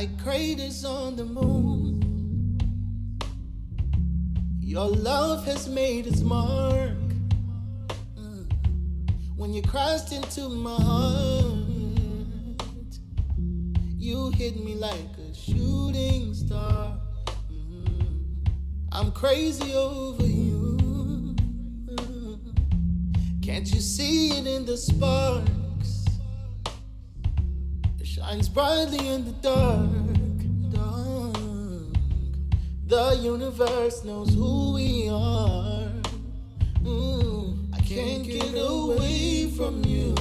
like craters on the moon. Your love has made its mark. When you crashed into my heart, you hit me like a shooting star. I'm crazy over you. Can't you see it in the sparks? It shines brightly in the dark. The universe knows who we are. I can't get away from you.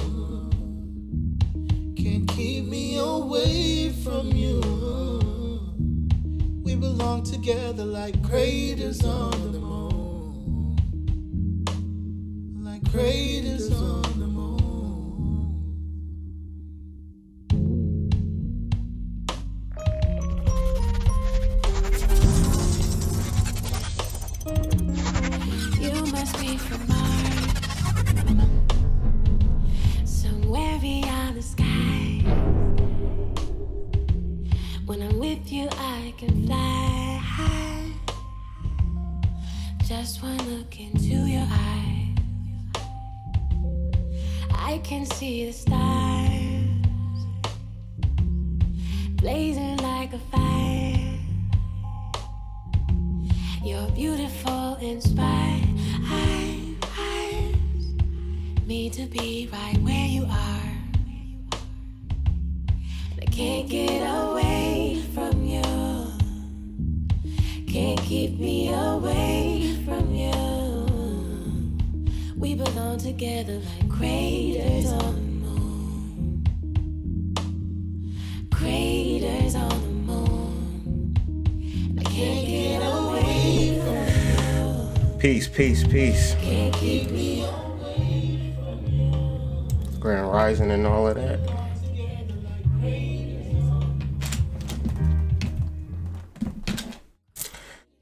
Can't keep me away from you. We belong together like craters on the moon. Like craters on the moon. You must be from Mars, somewhere beyond the sky. When I'm with you, I can fly high. Just one look into your eyes, I can see the stars blazing like a fire. You're beautiful, inspires me to be right where you are. I can't get away from you. Can't keep me away from you. We belong together like craters on the moon. Craters on the moon. I can't get away from you. Peace, peace, peace. Can't keep me away from you. Grand Rising and all of that.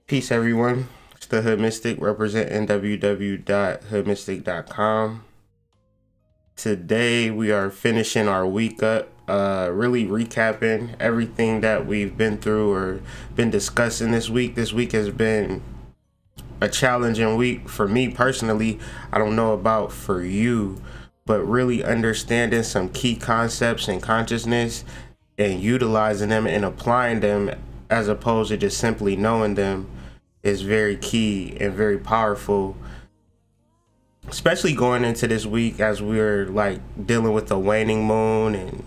Peace, everyone. It's the Hood Mystic, representing www.hoodmystic.com. Today, we are finishing our week up, really recapping everything that we've been through or been discussing this week. This week has been a challenging week for me personally. I don't know about for you, but really understanding some key concepts in consciousness and utilizing them and applying them as opposed to just simply knowing them is very key and very powerful, especially going into this week as we're like dealing with the waning moon and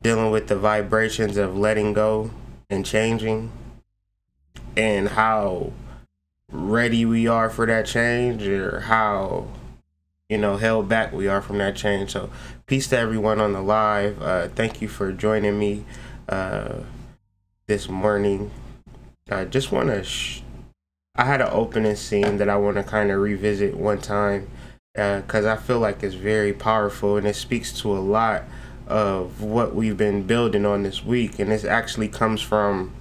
dealing with the vibrations of letting go and changing, and how ready we are for that change, or how, you know, held back we are from that change. So peace to everyone on the live. Thank you for joining me this morning. I just want to I had an opening scene that I want to kind of revisit one time, because I feel like it's very powerful and it speaks to a lot of what we've been building on this week. And this actually comes from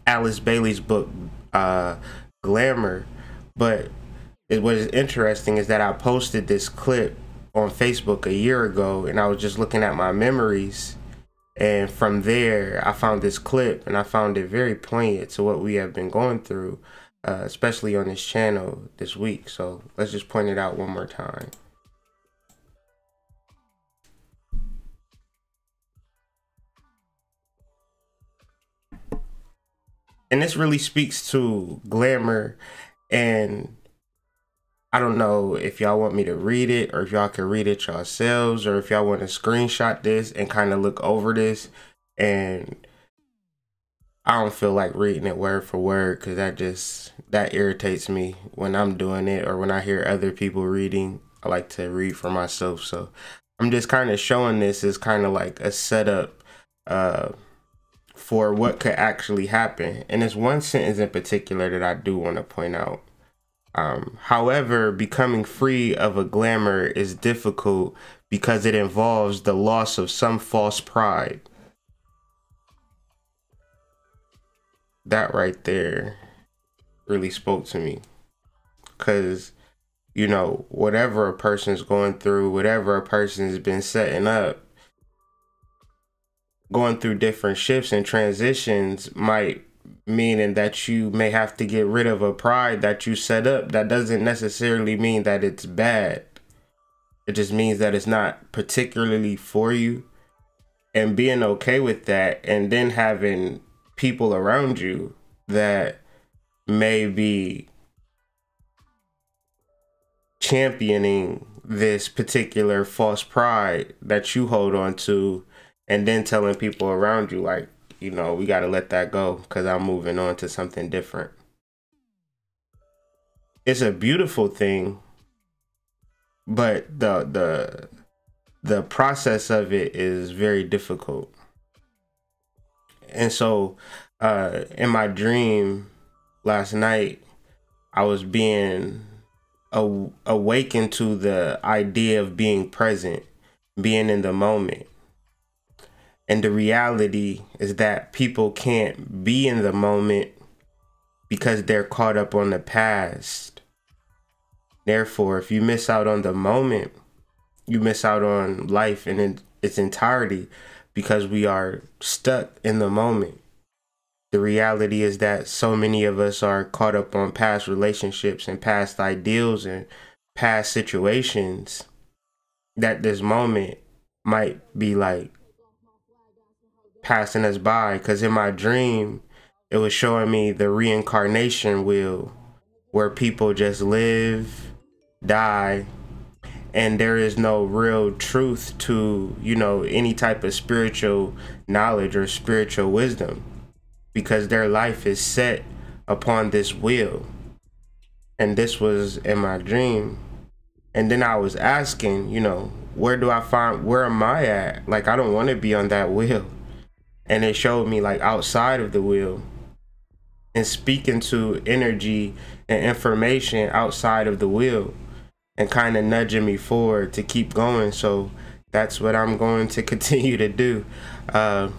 Alice Bailey's book, Glamour. But what is interesting is that I posted this clip on Facebook a year ago, and I was just looking at my memories. And from there, I found this clip, and I found it very poignant to what we have been going through, especially on this channel this week. So let's just point it out one more time. And this really speaks to glamour, and I don't know if y'all want me to read it or if y'all can read it yourselves, or if y'all want to screenshot this and kind of look over this. And I don't feel like reading it word for word, because that irritates me when I'm doing it, or when I hear other people reading. I like to read for myself. So I'm just kind of showing this as kind of like a setup for what could actually happen. And there's one sentence in particular that I do want to point out. However, becoming free of a glamour is difficult because it involves the loss of some false pride. That right there really spoke to me, because, you know, whatever a person's going through, whatever a person's been setting up, going through different shifts and transitions might mean that you may have to get rid of a pride that you set up. That doesn't necessarily mean that it's bad. It just means that it's not particularly for you. And being okay with that, and then having people around you that may be championing this particular false pride that you hold on to, and then telling people around you, like, you know, we got to let that go because I'm moving on to something different. It's a beautiful thing, but the process of it is very difficult. And so in my dream last night, I was being awakened to the idea of being present, being in the moment. And the reality is that people can't be in the moment because they're caught up on the past. Therefore, if you miss out on the moment, you miss out on life in its entirety, because we are stuck in the moment. The reality is that so many of us are caught up on past relationships and past ideals and past situations that this moment might be like passing us by. Because in my dream, it was showing me the reincarnation wheel, where people just live, die, and there is no real truth to, you know, any type of spiritual knowledge or spiritual wisdom, because their life is set upon this wheel. And this was in my dream. And then I was asking, you know, where am I at? Like, I don't want to be on that wheel. And it showed me like outside of the wheel, and speaking to energy and information outside of the wheel, and kind of nudging me forward to keep going. So that's what I'm going to continue to do. We're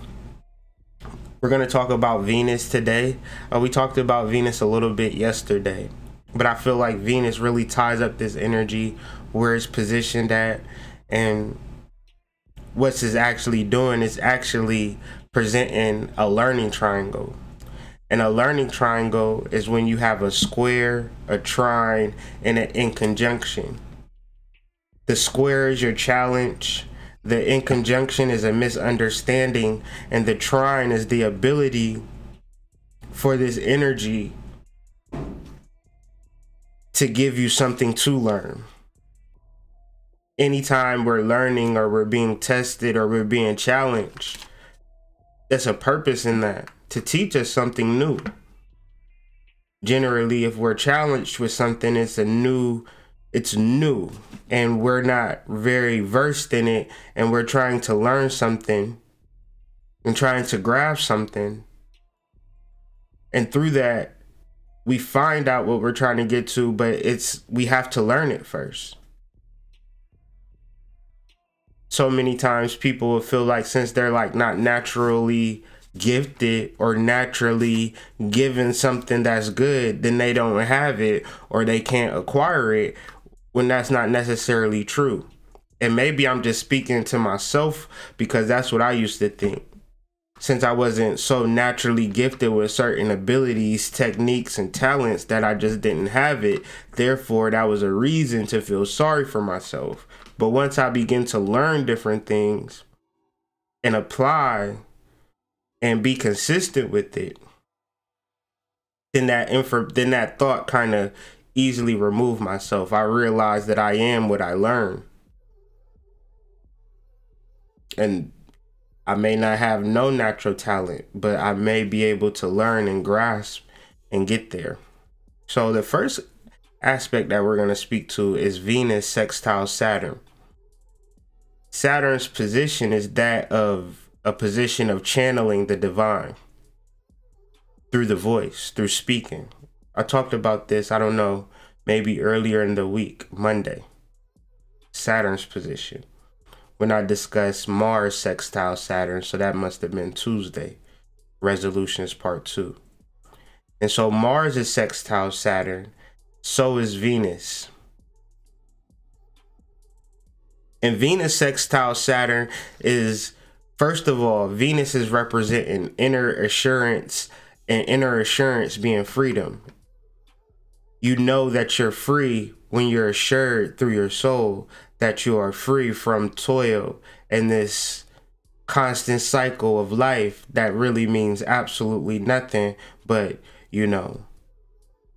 going to talk about Venus today. We talked about Venus a little bit yesterday, but I feel like Venus really ties up this energy, where it's positioned at, and what it's actually doing is actually presenting a learning triangle. And a learning triangle is when you have a square, a trine, and an inconjunction. The square is your challenge, the inconjunction is a misunderstanding, and the trine is the ability for this energy to give you something to learn. Anytime we're learning, or we're being tested, or we're being challenged, there's a purpose in that, to teach us something new. Generally, if we're challenged with something, it's new, and we're not very versed in it, and we're trying to learn something and trying to grasp something. And through that, we find out what we're trying to get to, but we have to learn it first. So many times people will feel like, since they're like not naturally gifted or naturally given something that's good, then they don't have it, or they can't acquire it, when that's not necessarily true. And maybe I'm just speaking to myself, because that's what I used to think. Since I wasn't so naturally gifted with certain abilities, techniques, and talents, that I just didn't have it, therefore that was a reason to feel sorry for myself. But once I begin to learn different things and apply and be consistent with it, then that thought kind of easily removed myself. I realized that I am what I learn. And I may not have no natural talent, but I may be able to learn and grasp and get there. So the first aspect that we're going to speak to is Venus sextile Saturn. Saturn's position is that of a position of channeling the divine through the voice, through speaking. I talked about this, I don't know, maybe earlier in the week, Monday. Saturn's position. When I discussed Mars sextile Saturn, so that must have been Tuesday. Resolutions part 2. And so Mars is sextile Saturn, so is Venus. And Venus sextile Saturn is First of all, Venus is representing inner assurance, and inner assurance being freedom. You know that you're free when you're assured through your soul that you are free from toil and this constant cycle of life that really means absolutely nothing but, you know,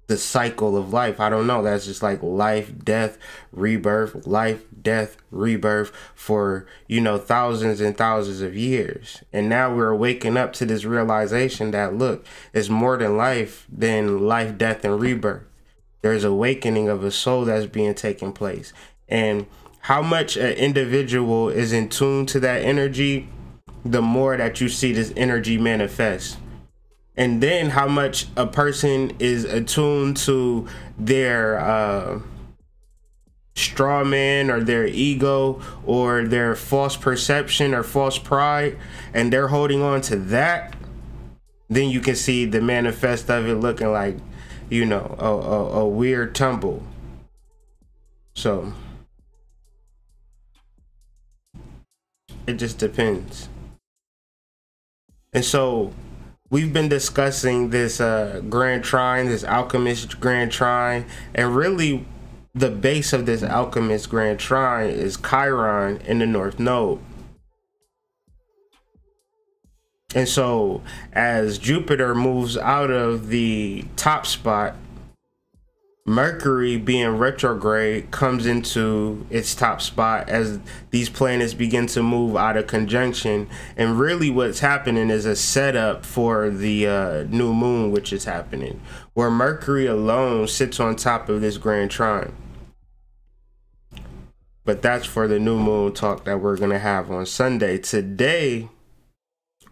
the cycle of life. I don't know. That's just like life, death, rebirth, life, death, rebirth for, you know, thousands and thousands of years. And now we're waking up to this realization that, look, it's more than life, death, and rebirth. There's awakening of a soul that's being taken place. And how much an individual is in tune to that energy, the more that you see this energy manifest. And then how much a person is attuned to their straw man or their ego or their false perception or false pride, and they're holding on to that, then you can see the manifest of it looking like, you know, a weird tumble. So it just depends. And so we've been discussing this grand trine, this alchemist grand trine, and really the base of this alchemist grand trine is Chiron in the North Node. And so as Jupiter moves out of the top spot, Mercury being retrograde comes into its top spot as these planets begin to move out of conjunction. And really what's happening is a setup for the new moon, which is happening, where Mercury alone sits on top of this grand trine. But that's for the new moon talk that we're going to have on Sunday. Today,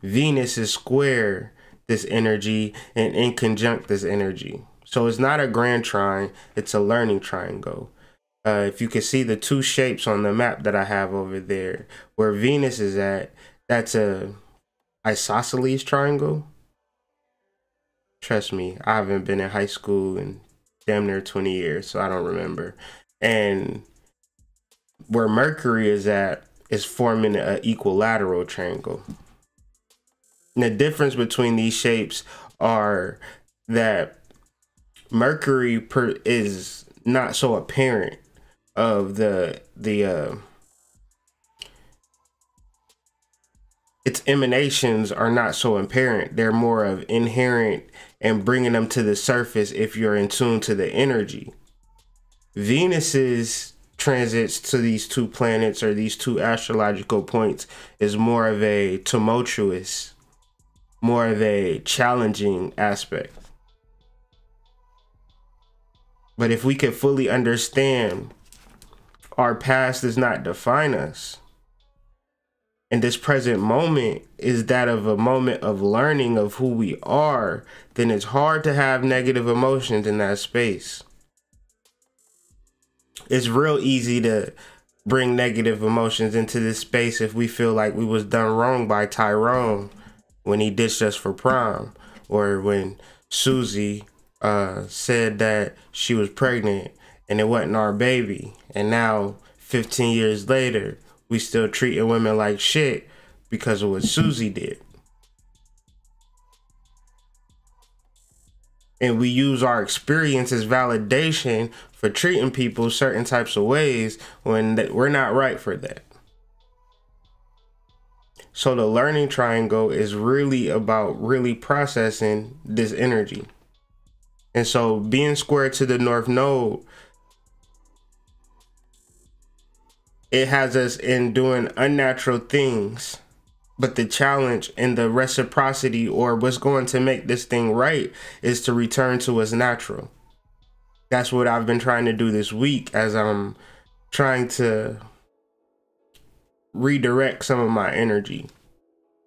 Venus is square this energy and in conjunct this energy. So it's not a grand trine, it's a learning triangle. If you can see the two shapes on the map that I have over there, where Venus is at, that's a isosceles triangle. Trust me, I haven't been in high school in damn near 20 years, so I don't remember. And where Mercury is at is forming an equilateral triangle. And the difference between these shapes are that Mercury is not so apparent of its emanations are not so apparent. They're more of inherent and bringing them to the surface if you're in tune to the energy. Venus's transits to these two planets or these two astrological points is more of a tumultuous, more of a challenging aspect. But if we can fully understand our past does not define us, and this present moment is that of a moment of learning of who we are, then it's hard to have negative emotions in that space. It's real easy to bring negative emotions into this space if we feel like we was done wrong by Tyrone when he ditched us for prom, or when Susie said that she was pregnant and it wasn't our baby, and now 15 years later we still treating women like shit because of what Susie did. And we use our experience as validation for treating people certain types of ways when we're not right for that. So the learning triangle is really about really processing this energy. And so being square to the North Node, it has us in doing unnatural things. But the challenge and the reciprocity, or what's going to make this thing right, is to return to what's natural. That's what I've been trying to do this week as I'm trying to redirect some of my energy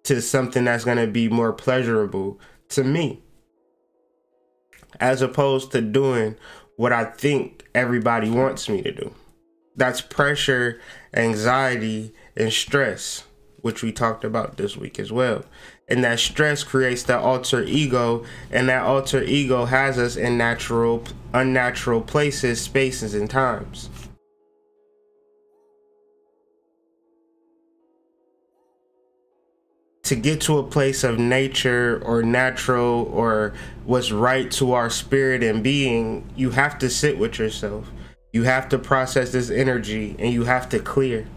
to something that's going to be more pleasurable to me, as opposed to doing what I think everybody wants me to do. That's pressure, anxiety, and stress, which we talked about this week as well. And that stress creates that alter ego, and that alter ego has us in natural, unnatural places, spaces, and times. to get to a place of nature or natural or what's right to our spirit and being, you have to sit with yourself. You have to process this energy, and you have to clear.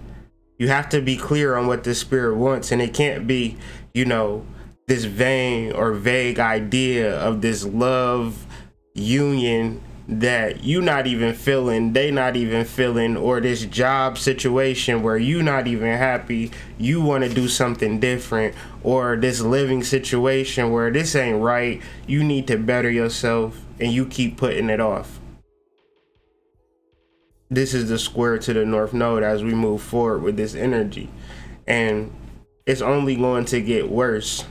You have to be clear on what the spirit wants, and it can't be, you know, this vain or vague idea of this love union that you not even feeling, they not even feeling, or this job situation where you not even happy, you want to do something different, or this living situation where this ain't right, you need to better yourself, and you keep putting it off. This is the square to the North Node as we move forward with this energy, and it's only going to get worse.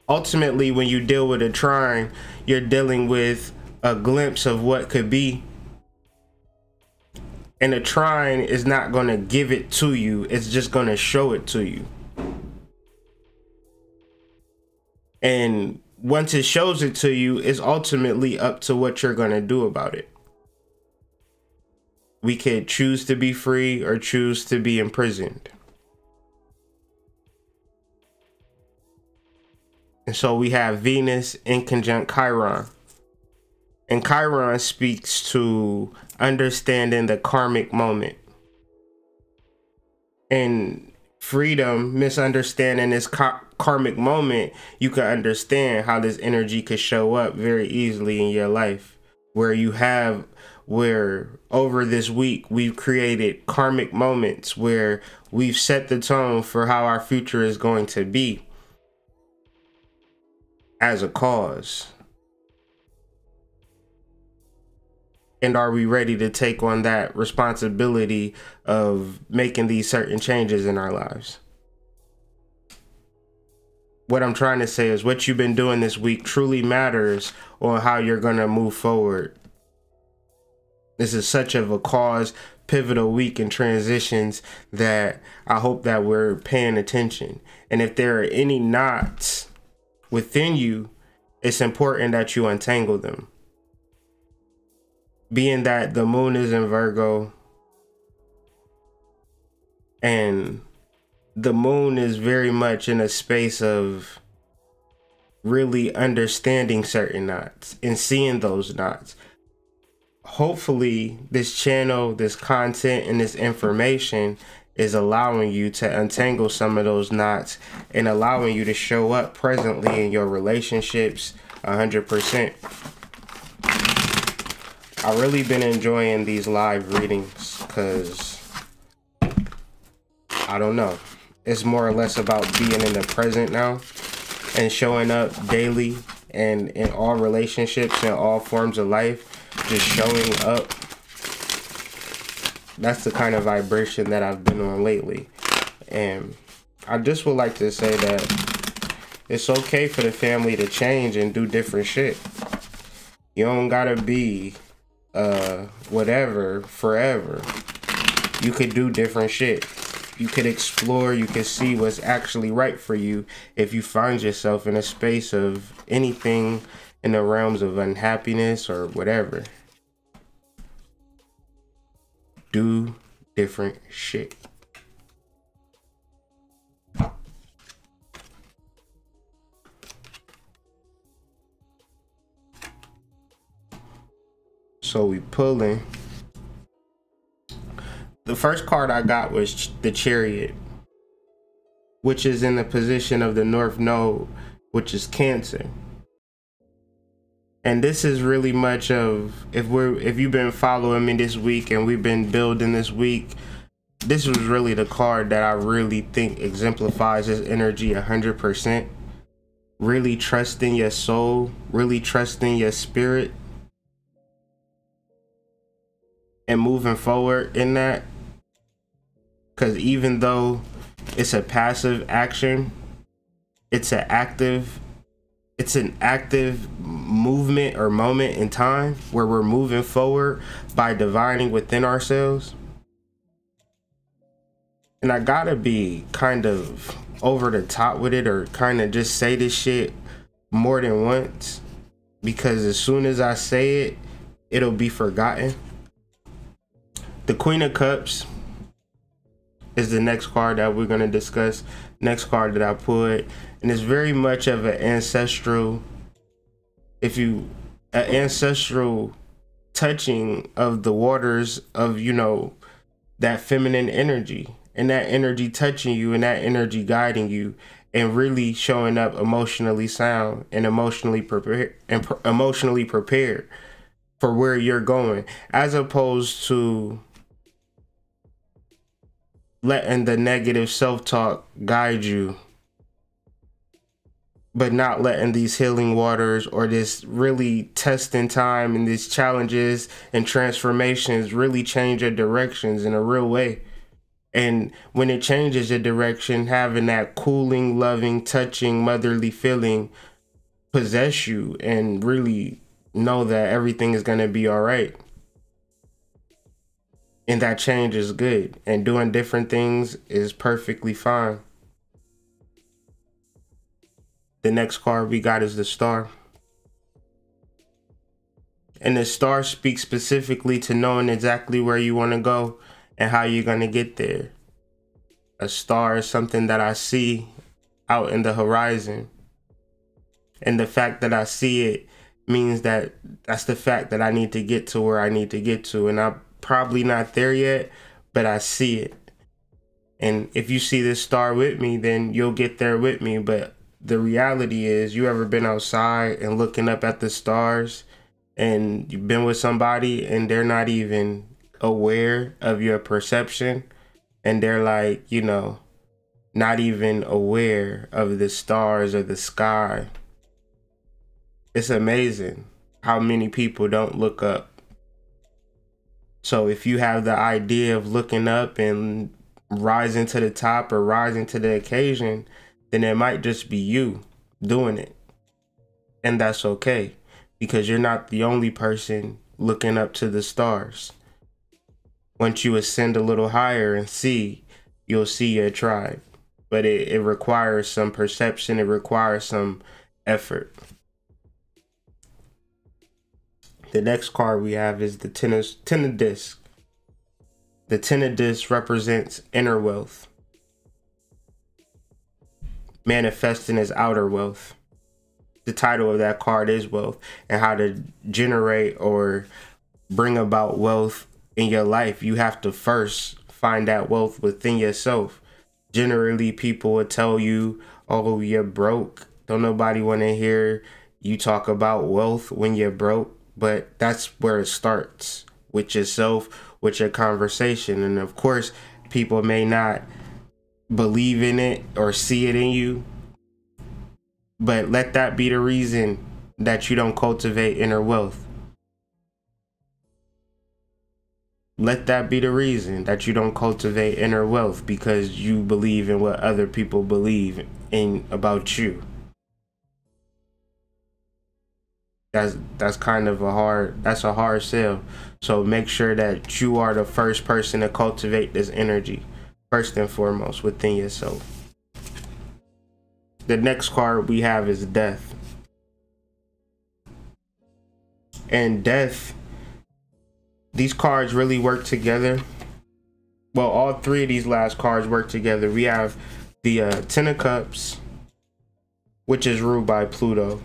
Ultimately, when you deal with a trine, you're dealing with a glimpse of what could be. And a trine is not going to give it to you. It's just going to show it to you. And once it shows it to you, it's ultimately up to what you're going to do about it. We could choose to be free or choose to be imprisoned. And so we have Venus in conjunct Chiron. And Chiron speaks to understanding the karmic moment. And freedom, misunderstanding this karmic moment, you can understand how this energy could show up very easily in your life. Where over this week, we've created karmic moments where we've set the tone for how our future is going to be as a cause. And are we ready to take on that responsibility of making these certain changes in our lives? What I'm trying to say is what you've been doing this week truly matters on how you're going to move forward. This is such of a cause pivotal week in transitions that I hope that we're paying attention. And if there are any knots within you, it's important that you untangle them. Being that the moon is in Virgo, and the moon is very much in a space of really understanding certain knots and seeing those knots. Hopefully this channel, this content, and this information is allowing you to untangle some of those knots and allowing you to show up presently in your relationships 100%. I've really been enjoying these live readings because, I don't know, it's more or less about being in the present now and showing up daily and in all relationships and all forms of life, just showing up. That's the kind of vibration that I've been on lately. And I just would like to say that it's okay for the family to change and do different shit. You don't gotta be whatever forever. You could do different shit. You could explore, you could see what's actually right for you if you find yourself in a space of anything in the realms of unhappiness or whatever. Do different shit. So we pulling. The first card I got was the Chariot, which is in the position of the North Node, which is Cancer. And this is really much of, if you've been following me this week and we've been building this week, this was really the card that I really think exemplifies this energy 100%. Really trusting your soul, really trusting your spirit, and moving forward in that. Because even though it's a passive action, it's an active movement or moment in time where we're moving forward by divining within ourselves. And I gotta be kind of over the top with it, or kind of just say this shit more than once, because as soon as I say it, it'll be forgotten. The Queen of Cups is the next card that we're going to discuss. Next card that I put, and it's very much of an ancestral, an ancestral touching of the waters of, you know, that feminine energy, and that energy touching you and that energy guiding you, and really showing up emotionally sound and emotionally prepared for where you're going, as opposed to letting the negative self-talk guide you, but not letting these healing waters or this really testing time and these challenges and transformations really change your directions in a real way. And when it changes your direction, having that cooling, loving, touching, motherly feeling possess you, and really know that everything is going to be all right. And that change is good, and doing different things is perfectly fine. The next card we got is the Star. And the Star speaks specifically to knowing exactly where you want to go and how you're going to get there. A star is something that I see out in the horizon. And the fact that I see it means that that's the fact that I need to get to where I need to get to. And I'm probably not there yet, but I see it. And if you see this star with me, then you'll get there with me. But the reality is, you ever been outside and looking up at the stars, and you've been with somebody and they're not even aware of your perception, and they're like, you know, not even aware of the stars or the sky. It's amazing how many people don't look up. So if you have the idea of looking up and rising to the top or rising to the occasion, then it might just be you doing it. And that's okay, because you're not the only person looking up to the stars. Once you ascend a little higher and see, you'll see your tribe. But it requires some perception, it requires some effort. The next card we have is the Ten of Discs. The Ten of Discs represents inner wealth, manifesting as outer wealth. The title of that card is Wealth, and how to generate or bring about wealth in your life. You have to first find that wealth within yourself. Generally, people would tell you, oh, you're broke. Don't nobody want to hear you talk about wealth when you're broke. But that's where it starts, with yourself, with your conversation. And of course, people may not believe in it or see it in you, but let that be the reason that you don't cultivate inner wealth. Let that be the reason that you don't cultivate inner wealth, because you believe in what other people believe in about you. That's kind of a hard sell. So make sure that you are the first person to cultivate this energy, first and foremost, within yourself. The next card we have is Death. And Death, these cards really work together. Well, all three of these last cards work together. We have the Ten of Cups, which is ruled by Pluto.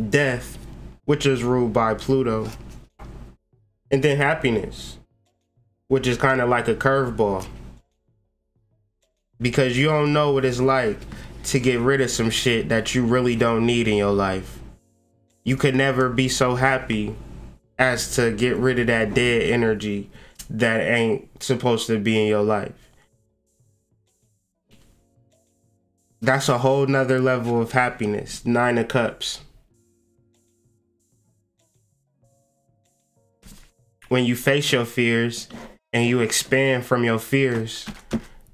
Death, which is ruled by Pluto. And then Happiness, which is kind of like a curveball, because you don't know what it's like to get rid of some shit that you really don't need in your life. You could never be so happy as to get rid of that dead energy that ain't supposed to be in your life. That's a whole nother level of happiness. Nine of Cups. When you face your fears and you expand from your fears,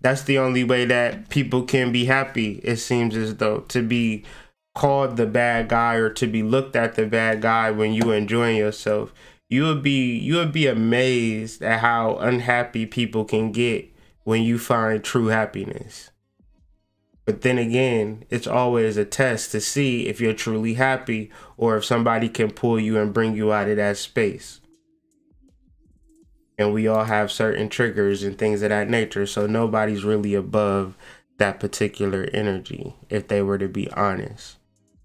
that's the only way that people can be happy, it seems as though. To be called the bad guy or to be looked at the bad guy when you enjoying yourself, you would be amazed at how unhappy people can get when you find true happiness. But then again, it's always a test to see if you're truly happy, or if somebody can pull you and bring you out of that space. and we all have certain triggers and things of that nature. So nobody's really above that particular energy, if they were to be honest.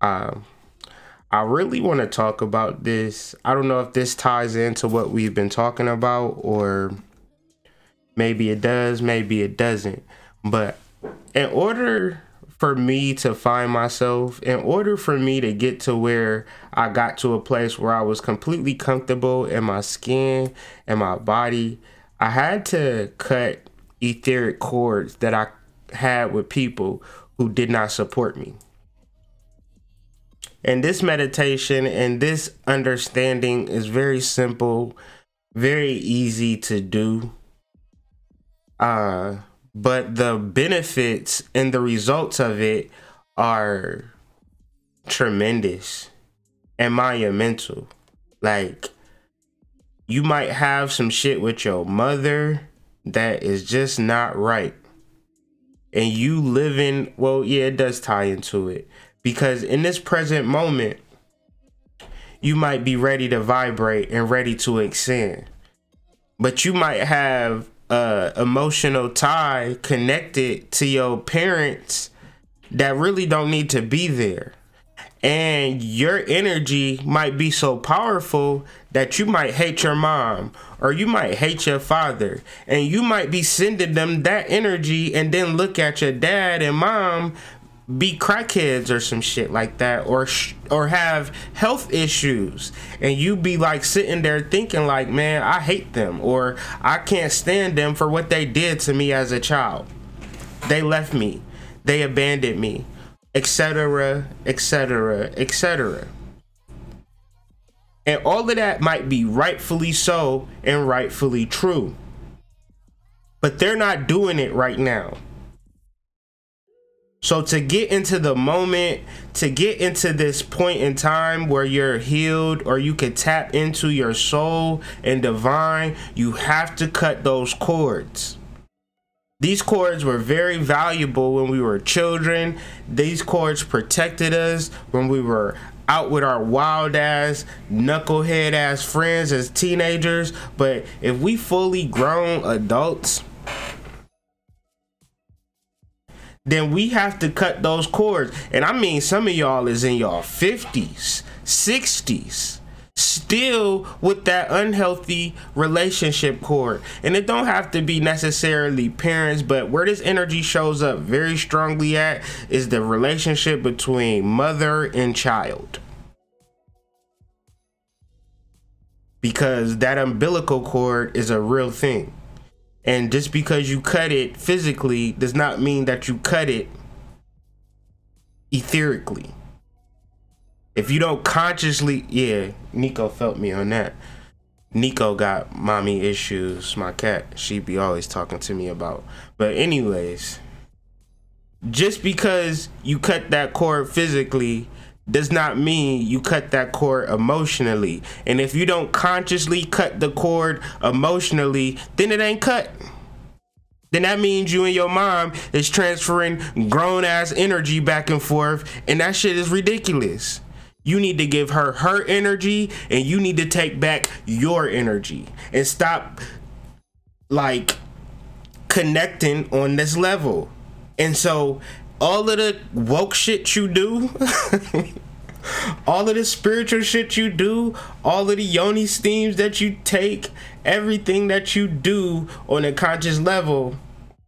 I really want to talk about this. I don't know if this ties into what we've been talking about, or maybe it does, maybe it doesn't. But in order for me to find myself, in order for me to get to where I got to a place where I was completely comfortable in my skin and my body, I had to cut etheric cords that I had with people who did not support me. And this meditation and this understanding is very simple, very easy to do. But the benefits and the results of it are tremendous and monumental. Like, you might have some shit with your mother that is just not right. And you living, well, yeah, it does tie into it. Because in this present moment, you might be ready to vibrate and ready to ascend. But you might have a emotional tie connected to your parents that really don't need to be there. And your energy might be so powerful that you might hate your mom, or you might hate your father, and you might be sending them that energy and then look at your dad and mom be crackheads or some shit like that, or have health issues, and you be like sitting there thinking like, man, I hate them, or I can't stand them for what they did to me as a child. They left me, they abandoned me, etc., etc., etc. And all of that might be rightfully so and rightfully true, but they're not doing it right now. So to get into the moment, to get into this point in time where you're healed, or you can tap into your soul and divine, you have to cut those cords. These cords were very valuable when we were children. These cords protected us when we were out with our wild ass, knucklehead ass friends as teenagers. But if we fully grown adults, then we have to cut those cords. And I mean, some of y'all is in y'all 50s, 60s, still with that unhealthy relationship cord. And it don't have to be necessarily parents, but where this energy shows up very strongly at is the relationship between mother and child. Because that umbilical cord is a real thing. And just because you cut it physically does not mean that you cut it etherically. If you don't consciously, yeah, Nico felt me on that. Nico got mommy issues, my cat, she be always talking to me about. But anyways, just because you cut that cord physically does not mean you cut that cord emotionally. And if you don't consciously cut the cord emotionally, then it ain't cut. Then that means you and your mom is transferring grown ass energy back and forth, and that shit is ridiculous. You need to give her her energy, and you need to take back your energy and stop like connecting on this level. And so all of the woke shit you do, all of the spiritual shit you do, all of the yoni steams that you take, everything that you do on a conscious level,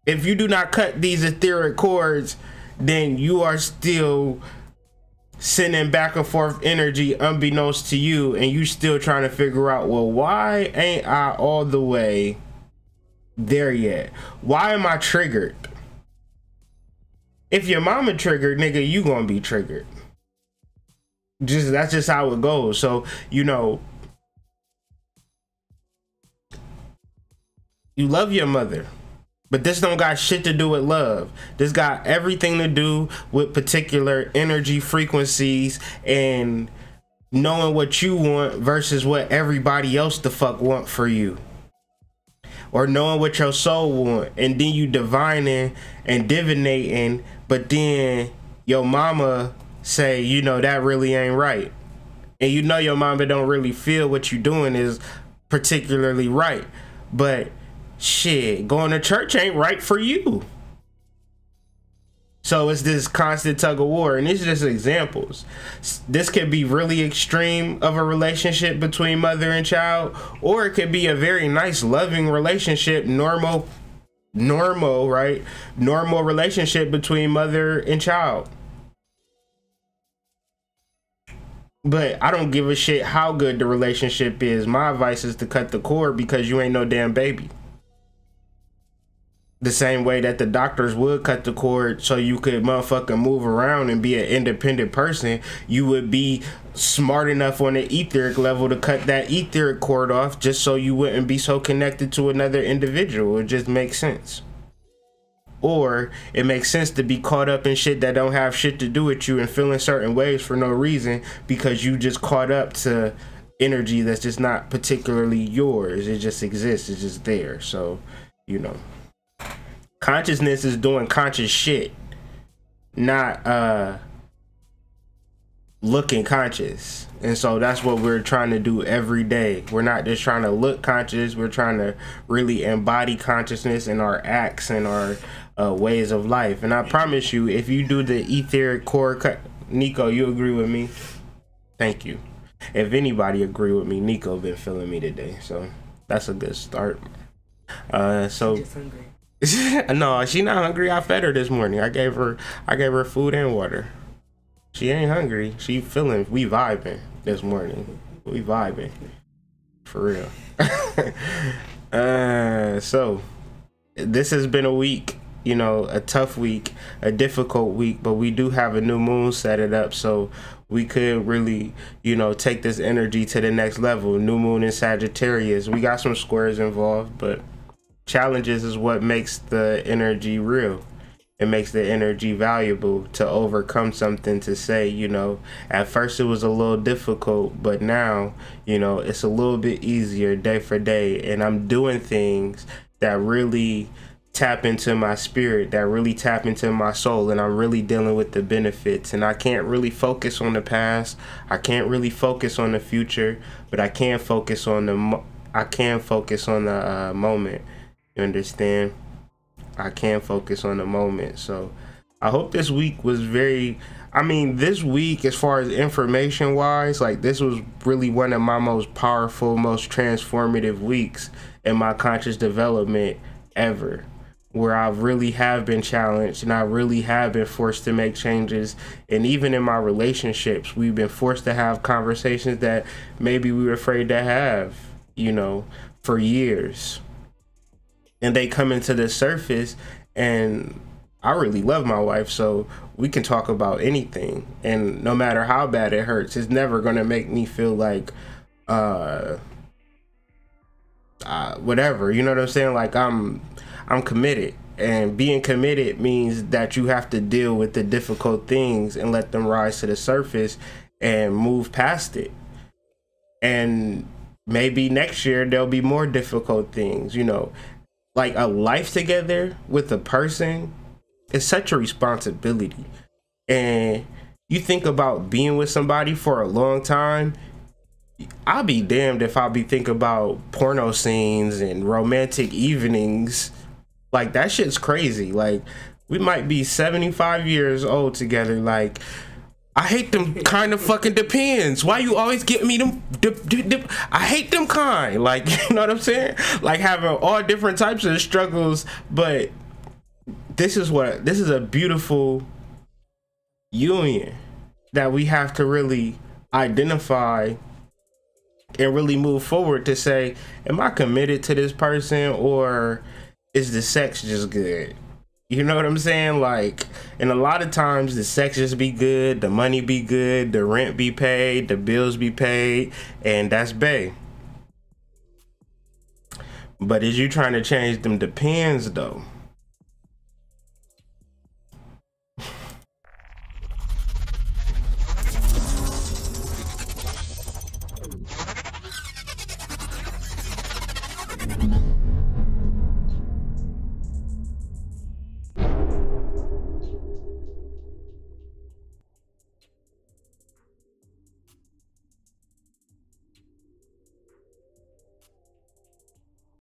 if you do not cut these etheric cords, then you are still sending back and forth energy unbeknownst to you, and you still trying to figure out, well, why ain't I all the way there yet? Why am I triggered? If your mama triggered, nigga, you gonna be triggered. That's just how it goes. So, you know, you love your mother, but this don't got shit to do with love. This got everything to do with particular energy frequencies and knowing what you want versus what everybody else the fuck want for you. Or knowing what your soul want, and then you divining and divinating, but then your mama say, you know, that really ain't right. And you know your mama don't really feel what you doing is particularly right. but shit, going to church ain't right for you. So it's this constant tug of war, and these are just examples. This could be really extreme of a relationship between mother and child, or it could be a very nice, loving relationship, normal, right? Normal relationship between mother and child. But I don't give a shit how good the relationship is. My advice is to cut the cord, because you ain't no damn baby. The same way that the doctors would cut the cord so you could motherfucking move around and be an independent person, you would be smart enough on the etheric level to cut that etheric cord off, just so you wouldn't be so connected to another individual. It just makes sense. Or it makes sense to be caught up in shit that don't have shit to do with you and feeling certain ways for no reason, because you just caught up to energy that's just not particularly yours. It just exists. It's just there. So, you know, consciousness is doing conscious shit, not looking conscious. And so that's what we're trying to do every day. We're not just trying to look conscious. We're trying to really embody consciousness in our acts and our ways of life. And I promise you, if you do the etheric core, Nico, you agree with me? Thank you. If anybody agree with me, Nico been feeling me today, so that's a good start. So no, she not hungry. I fed her this morning. I gave her food and water. She ain't hungry. She feeling, we vibing this morning. We vibing for real. So this has been a week, you know, a tough week, a difficult week, but we do have a new moon set it up, so we could really, you know, take this energy to the next level. New moon in Sagittarius. We got some squares involved, but challenges is what makes the energy real. It makes the energy valuable to overcome something, to say, you know, at first it was a little difficult, but now, you know, it's a little bit easier day for day. And I'm doing things that really tap into my spirit, that really tap into my soul, and I'm really dealing with the benefits. And I can't really focus on the past. I can't really focus on the future, but I can focus on the moment. You understand? I can focus on the moment. So I hope this week was this week, as far as information wise, like, this was really one of my most powerful, most transformative weeks in my conscious development ever, where I really have been challenged and I really have been forced to make changes. And even in my relationships, we've been forced to have conversations that maybe we were afraid to have, you know, for years. And they come into the surface, and I really love my wife, so we can talk about anything. And no matter how bad it hurts, it's never going to make me feel like, whatever, you know what I'm saying? Like, I'm committed, and being committed means that you have to deal with the difficult things and let them rise to the surface and move past it. And maybe next year there'll be more difficult things, you know. Like, a life together with a person is such a responsibility. And you think about being with somebody for a long time, I'll be damned if I'll be thinking about porno scenes and romantic evenings. Like, that shit's crazy. Like, we might be 75 years old together. Like, I hate them kind of fucking depends. Why you always get me them? I hate them kind. Like, you know what I'm saying? Like, having all different types of struggles. But this is a beautiful union that we have to really identify and really move forward to say, am I committed to this person, or is the sex just good? You know what I'm saying? Like, and a lot of times the sex just be good, the money be good, the rent be paid, the bills be paid, and that's bae. But is you trying to change them depends though?